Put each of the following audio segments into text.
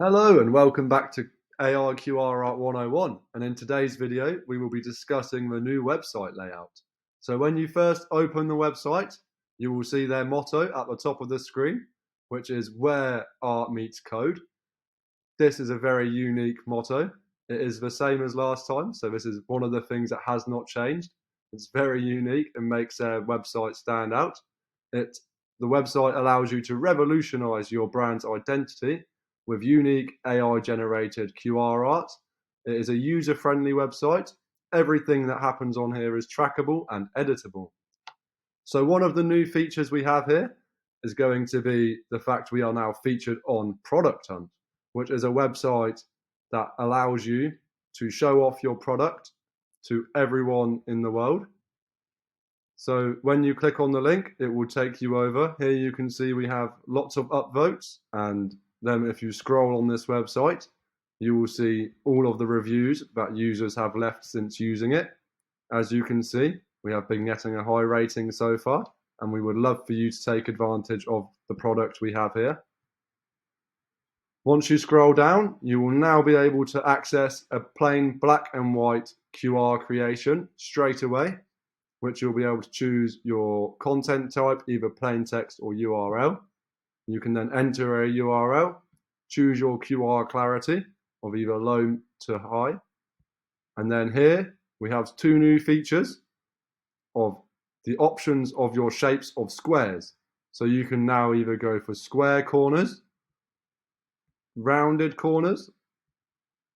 Hello and welcome back to AIQrArt 101, and in today's video we will be discussing the new website layout. So when you first open the website, you will see their motto at the top of the screen, which is "Where Art Meets Code." This is a very unique motto. It is the same as last time, so this is one of the things that has not changed. It's very unique and makes their website stand out. The website allows you to revolutionize your brand's identity with unique AI-generated QR art. It is a user-friendly website. Everything that happens on here is trackable and editable. So one of the new features we have here is going to be the fact we are now featured on Product Hunt, which is a website that allows you to show off your product to everyone in the world. So when you click on the link, it will take you over. Here you can see we have lots of upvotes, and then if you scroll on this website, you will see all of the reviews that users have left since using it. As you can see, we have been getting a high rating so far, and we would love for you to take advantage of the product we have here. Once you scroll down, you will now be able to access a plain black and white QR creation straight away, which you'll be able to choose your content type, either plain text or URL. You can then enter a URL, choose your QR clarity of either low to high. And then here we have two new features of the options of your shapes of squares. So you can now either go for square corners, rounded corners,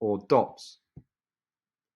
or dots,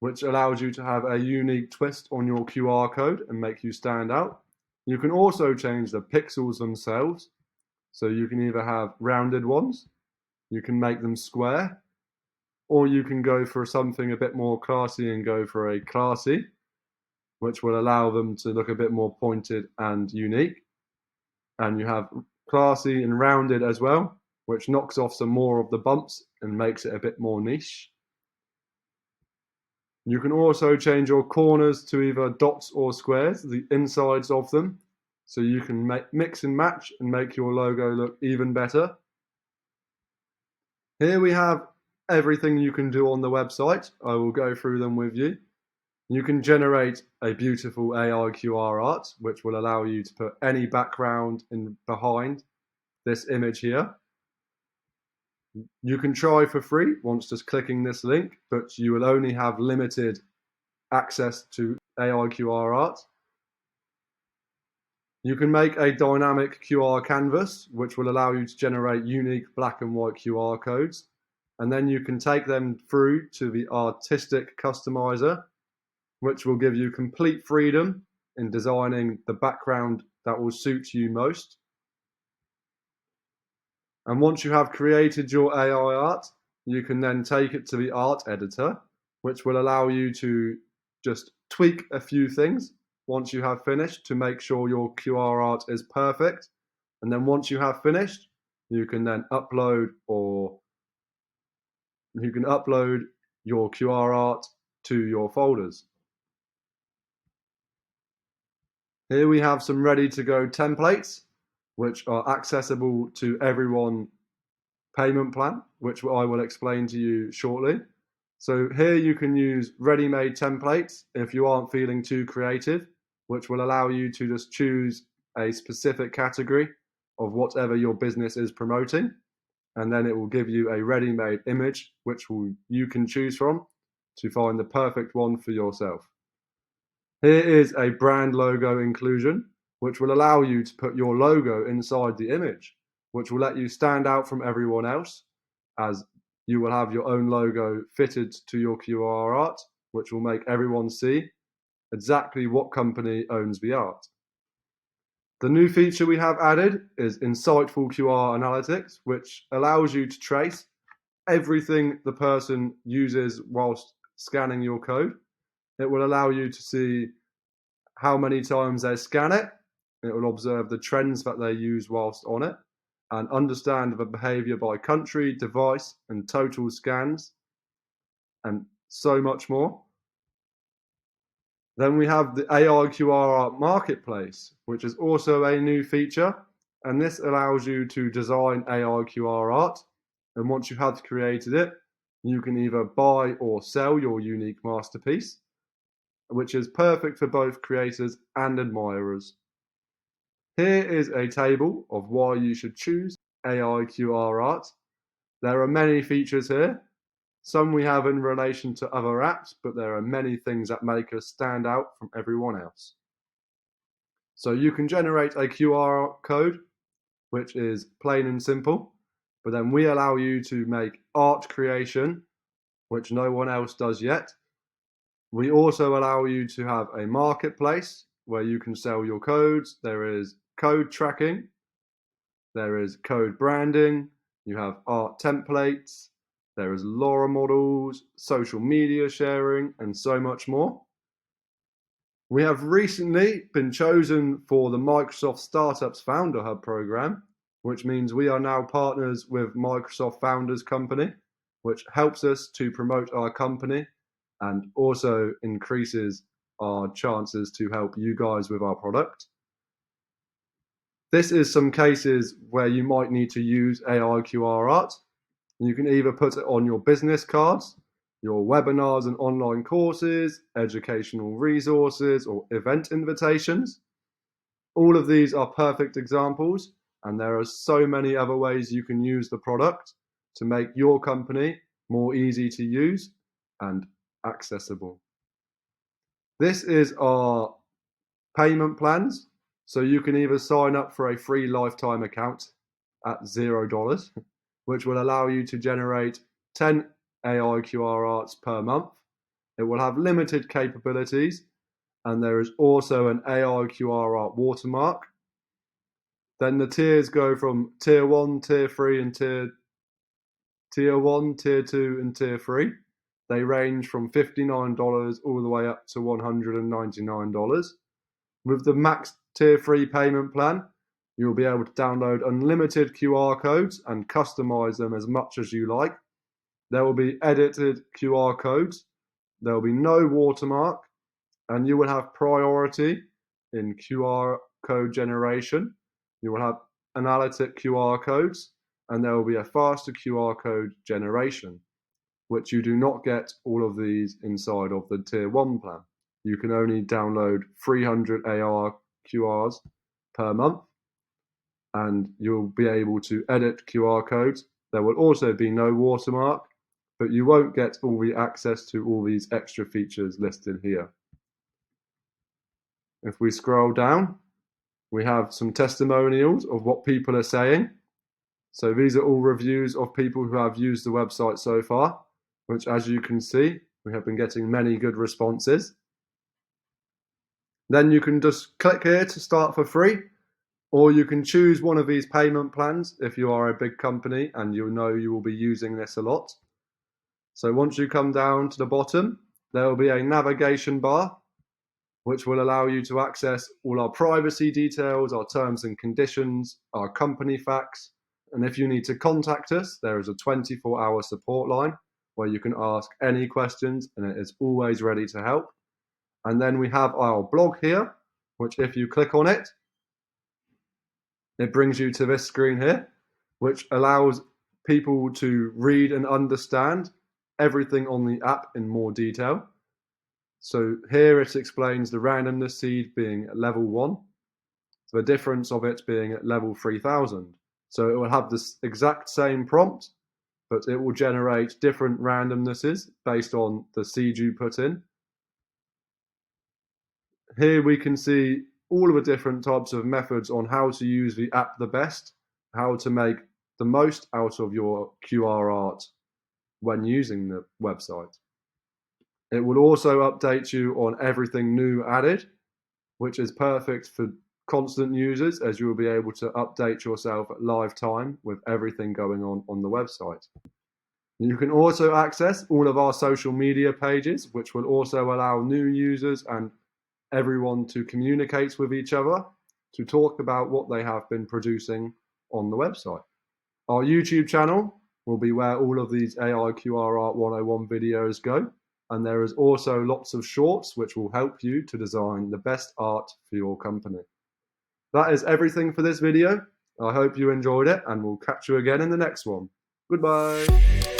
which allows you to have a unique twist on your QR code and make you stand out. You can also change the pixels themselves. So you can either have rounded ones, you can make them square, or you can go for something a bit more classy and go for a classy, which will allow them to look a bit more pointed and unique. And you have classy and rounded as well, which knocks off some more of the bumps and makes it a bit more niche. You can also change your corners to either dots or squares, the insides of them, so you can mix and match and make your logo look even better. Here we have everything you can do on the website. I will go through them with you. You can generate a beautiful AI QR art, which will allow you to put any background in behind this image here. You can try for free once just clicking this link, but you will only have limited access to AI QR art. You can make a dynamic QR canvas, which will allow you to generate unique black and white QR codes. And then you can take them through to the artistic customizer, which will give you complete freedom in designing the background that will suit you most. And once you have created your AI art, you can then take it to the art editor, which will allow you to just tweak a few things once you have finished to make sure your QR art is perfect. And then once you have finished, you can then upload your QR art to your folders. Here we have some ready to go templates, which are accessible to everyone payment plan, which I will explain to you shortly. So here you can use ready-made templates if you aren't feeling too creative, which will allow you to just choose a specific category of whatever your business is promoting. And then it will give you a ready-made image, which you can choose from to find the perfect one for yourself. Here is a brand logo inclusion, which will allow you to put your logo inside the image, which will let you stand out from everyone else, as you will have your own logo fitted to your QR art, which will make everyone see exactly what company owns the art. The new feature we have added is insightful QR analytics, which allows you to trace everything the person uses whilst scanning your code. It will allow you to see how many times they scan it. It will observe the trends that they use whilst on it and understand the behavior by country, device, and total scans, and so much more. Then we have the AIQrArt Marketplace, which is also a new feature, and this allows you to design AIQR art and once you have created it, you can either buy or sell your unique masterpiece, which is perfect for both creators and admirers. Here is a table of why you should choose AIQrArt. There are many features here. Some we have in relation to other apps, but there are many things that make us stand out from everyone else. So you can generate a QR code, which is plain and simple, but then we allow you to make art creation, which no one else does yet. We also allow you to have a marketplace where you can sell your codes. There is code tracking, there is code branding, you have art templates, there is LoRa models, social media sharing, and so much more. We have recently been chosen for the Microsoft Startups Founder Hub program, which means we are now partners with Microsoft Founders Company, which helps us to promote our company and also increases our chances to help you guys with our product. This is some cases where you might need to use AIQrArt. You can either put it on your business cards, your webinars and online courses, educational resources, or event invitations. All of these are perfect examples, and there are so many other ways you can use the product to make your company more easy to use and accessible. This is our payment plans. So you can either sign up for a free lifetime account at $0, which will allow you to generate 10 AIQrArts per month. It will have limited capabilities, and there is also an AIQrArt watermark. Then the tiers go from tier 1, tier 3, and tier 1, tier 2, and tier 3. They range from $59 all the way up to $199. With the max tier 3 payment plan, you'll be able to download unlimited QR codes and customize them as much as you like. There will be edited QR codes. There will be no watermark, and you will have priority in QR code generation. You will have analytic QR codes, and there will be a faster QR code generation, which you do not get all of these inside of the tier 1 plan. You can only download 300 AIQRs per month, and you'll be able to edit QR codes. There will also be no watermark, but you won't get all the access to all these extra features listed here. If we scroll down, we have some testimonials of what people are saying. So these are all reviews of people who have used the website so far, which, as you can see, we have been getting many good responses. Then you can just click here to start for free, or you can choose one of these payment plans if you are a big company and you know you will be using this a lot. So once you come down to the bottom, there will be a navigation bar, which will allow you to access all our privacy details, our terms and conditions, our company facts. And if you need to contact us, there is a 24-hour support line where you can ask any questions, and it is always ready to help. And then we have our blog here, which if you click on it, it brings you to this screen here, which allows people to read and understand everything on the app in more detail. So here it explains the randomness seed being at level 1, the difference of it being at level 3000. So it will have this exact same prompt, but it will generate different randomnesses based on the seed you put in. Here we can see all of the different types of methods on how to use the app the best, how to make the most out of your QRArt when using the website. It will also update you on everything new added, which is perfect for constant users, as you will be able to update yourself at live time with everything going on the website. You can also access all of our social media pages, which will also allow new users and everyone to communicate with each other to talk about what they have been producing on the website. Our YouTube channel will be where all of these AIQrArt 101 videos go, and there is also lots of shorts which will help you to design the best art for your company. That is everything for this video. I hope you enjoyed it, and we'll catch you again in the next one. Goodbye.